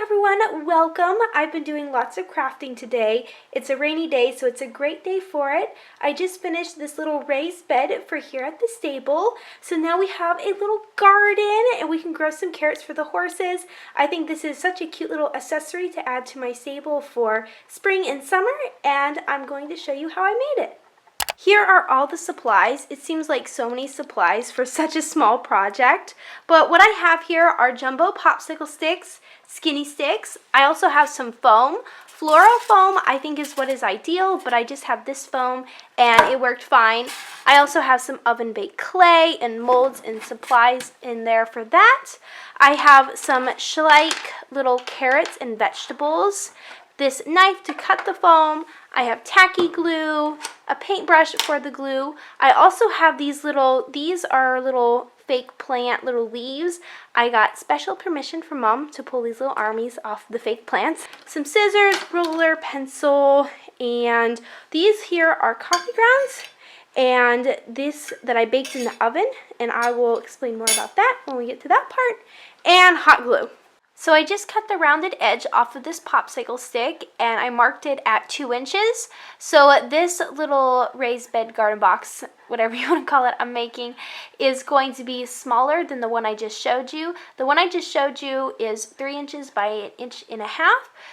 Hello everyone, welcome. I've been doing lots of crafting today. It's a rainy day, so it's a great day for it. I just finished this little raised bed for here at the stable. So now we have a little garden and we can grow some carrots for the horses. I think this is such a cute little accessory to add to my stable for spring and summer, and I'm going to show you how I made it. Here are all the supplies. It seems like so many supplies for such a small project, but what I have here are jumbo popsicle sticks, skinny sticks. I also have some foam. Floral foam I think is what is ideal, but I just have this foam and it worked fine. I also have some oven baked clay and molds and supplies in there for that. I have some Schleich little carrots and vegetables, this knife to cut the foam. I have tacky glue, a paintbrush for the glue. I also have these are little fake plant little leaves. I got special permission from Mom to pull these little armies off the fake plants. Some scissors, ruler, pencil, and these here are coffee grounds, and this that I baked in the oven, and I will explain more about that when we get to that part, and hot glue. So I just cut the rounded edge off of this popsicle stick and I marked it at 2 inches. So this little raised bed garden box, whatever you want to call it, I'm making is going to be smaller than the one I just showed you. The one I just showed you is 3 inches by 1.5 inches.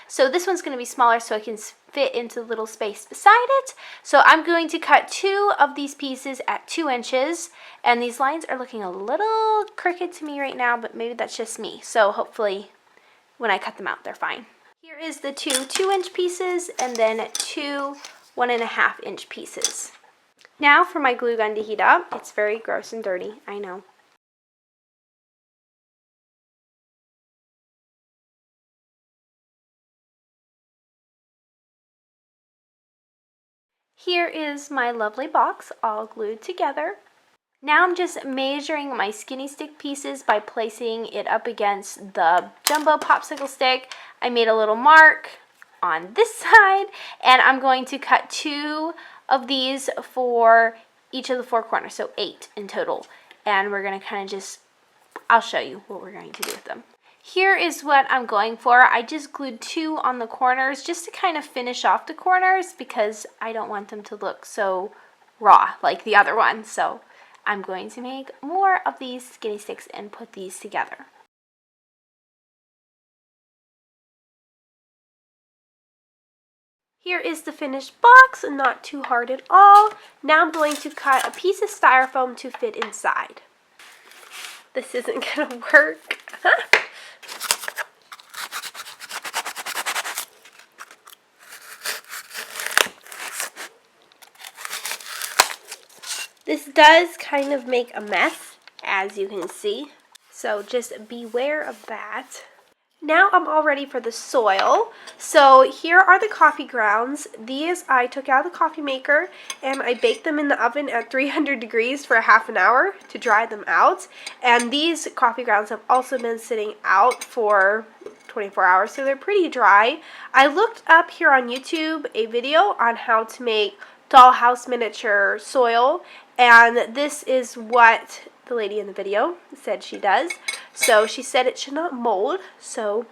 So this one's going to be smaller so it can fit into the little space beside it. So I'm going to cut 2 of these pieces at 2 inches. And these lines are looking a little crooked to me right now, but maybe that's just me. So hopefully when I cut them out, they're fine. Here is the 2 2-inch pieces and then 2 1.5-inch pieces. Now for my glue gun to heat up. It's very gross and dirty, I know. Here is my lovely box all glued together. Now I'm just measuring my skinny stick pieces by placing it up against the jumbo popsicle stick. I made a little mark on this side, and I'm going to cut 2 of these for each of the 4 corners, so 8 in total. And we're going to kind of I'll show you what we're going to do with them. Here is what I'm going for. I just glued 2 on the corners just to kind of finish off the corners because I don't want them to look so raw like the other one. So I'm going to make more of these skinny sticks and put these together. Here is the finished box, not too hard at all. Now I'm going to cut a piece of styrofoam to fit inside. This isn't gonna work. This does kind of make a mess, as you can see, so just beware of that. Now I'm all ready for the soil. So here are the coffee grounds. These I took out of the coffee maker and I baked them in the oven at 300 degrees for ½ an hour to dry them out. And these coffee grounds have also been sitting out for 24 hours, so they're pretty dry. I looked up here on YouTube a video on how to make dollhouse miniature soil, and this is what the lady in the video said she does. So she said it should not mold, so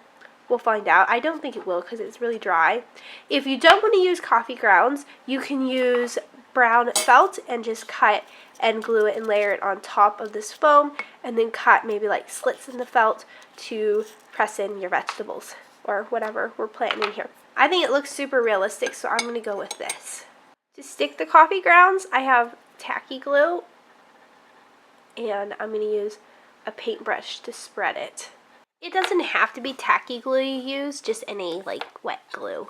we'll find out. I don't think it will because it's really dry. If you don't want to use coffee grounds, you can use brown felt and just cut and glue it and layer it on top of this foam, and then cut maybe like slits in the felt to press in your vegetables or whatever we're planting here. I think it looks super realistic, so I'm going to go with this. To stick the coffee grounds, I have tacky glue, and I'm going to use a paintbrush to spread it. It doesn't have to be tacky glue you use, just any like wet glue.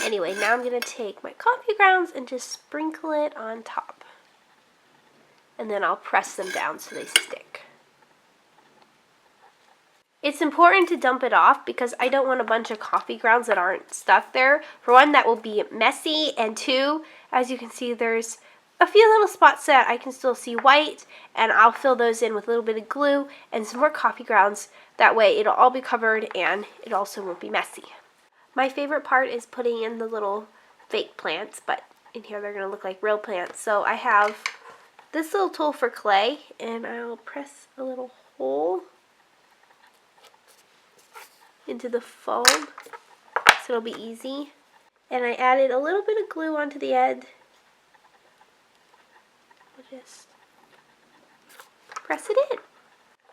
Anyway, now I'm going to take my coffee grounds and just sprinkle it on top. And then I'll press them down so they stick. It's important to dump it off because I don't want a bunch of coffee grounds that aren't stuck there. For one, that will be messy, and 2, as you can see, there's a few little spots that I can still see white, and I'll fill those in with a little bit of glue and some more coffee grounds. That way it'll all be covered and it also won't be messy. My favorite part is putting in the little fake plants, but in here they're going to look like real plants. So I have this little tool for clay, and I'll press a little hole into the foam, so it'll be easy. And I added a little bit of glue onto the end. I'll just press it in.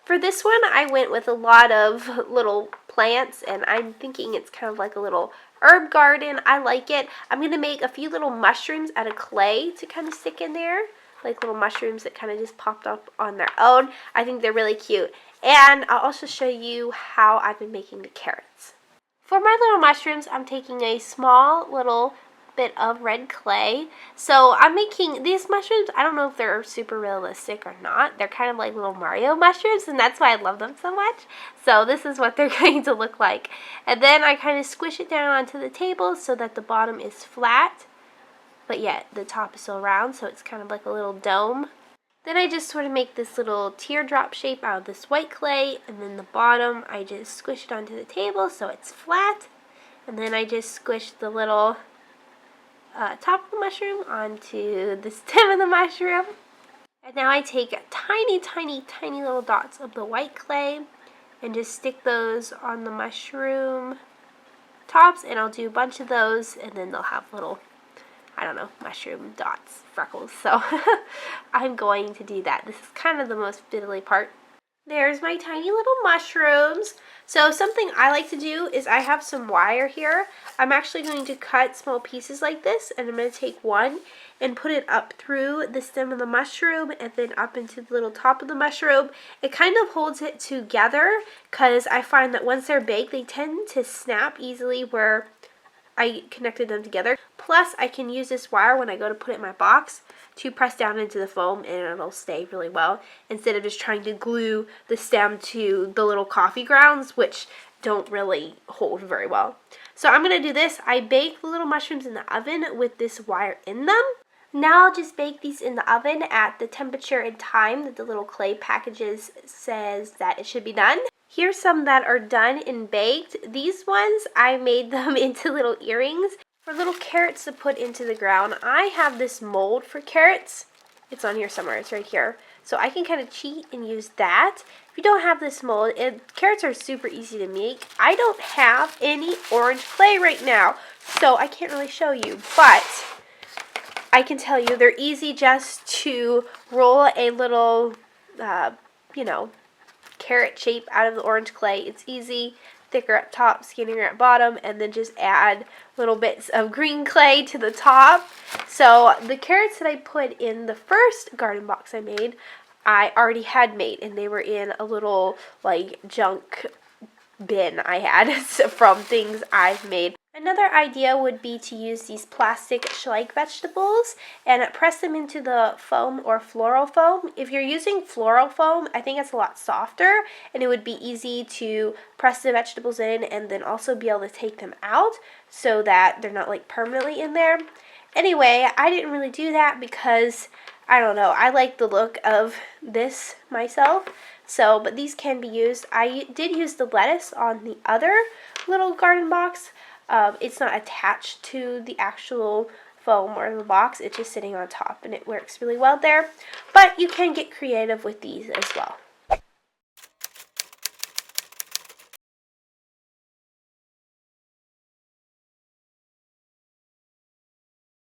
For this one, I went with a lot of little plants, and I'm thinking it's kind of like a little herb garden. I like it. I'm going to make a few little mushrooms out of clay to kind of stick in there, like little mushrooms that kind of just popped up on their own. I think they're really cute. And I'll also show you how I've been making the carrots. For my little mushrooms, I'm taking a small little bit of red clay. So I'm making these mushrooms, I don't know if they're super realistic or not. They're kind of like little Mario mushrooms, and that's why I love them so much. So this is what they're going to look like. And then I kind of squish it down onto the table so that the bottom is flat, but yet the top is still round, so it's kind of like a little dome. Then I just sort of make this little teardrop shape out of this white clay, and then the bottom I just squish it onto the table so it's flat. And then I just squish the little top of the mushroom onto the stem of the mushroom. And now I take tiny, tiny, tiny little dots of the white clay and just stick those on the mushroom tops, and I'll do a bunch of those, and then they'll have little, I don't know, mushroom dots, freckles. So I'm going to do that. This is kind of the most fiddly part. There's my tiny little mushrooms. So something I like to do is I have some wire here. I'm actually going to cut small pieces like this, and I'm going to take one and put it up through the stem of the mushroom and then up into the little top of the mushroom. It kind of holds it together because I find that once they're baked, they tend to snap easily where I connected them together. Plus, I can use this wire when I go to put it in my box to press down into the foam, and it'll stay really well, instead of just trying to glue the stem to the little coffee grounds, which don't really hold very well. So I'm going to do this. I bake the little mushrooms in the oven with this wire in them. Now I'll just bake these in the oven at the temperature and time that the little clay packages says that it should be done. Here's some that are done and baked. These ones, I made them into little earrings for little carrots to put into the ground. I have this mold for carrots. It's on here somewhere. It's right here. So I can kind of cheat and use that. If you don't have this mold, carrots are super easy to make. I don't have any orange clay right now, so I can't really show you, but I can tell you they're easy just to roll a little, carrot shape out of the orange clay. It's easy, thicker up top, skinnier at bottom, and then just add little bits of green clay to the top. So the carrots that I put in the first garden box I made, I already had made, and they were in a little like junk bin I had from things I've made. Another idea would be to use these plastic Schleich vegetables and press them into the foam or floral foam. If you're using floral foam, I think it's a lot softer, and it would be easy to press the vegetables in and then also be able to take them out so that they're not like permanently in there. Anyway, I didn't really do that because, I don't know, I like the look of this myself. So, but these can be used. I did use the lettuce on the other little garden box. It's not attached to the actual foam or the box. It's just sitting on top, and it works really well there. But you can get creative with these as well.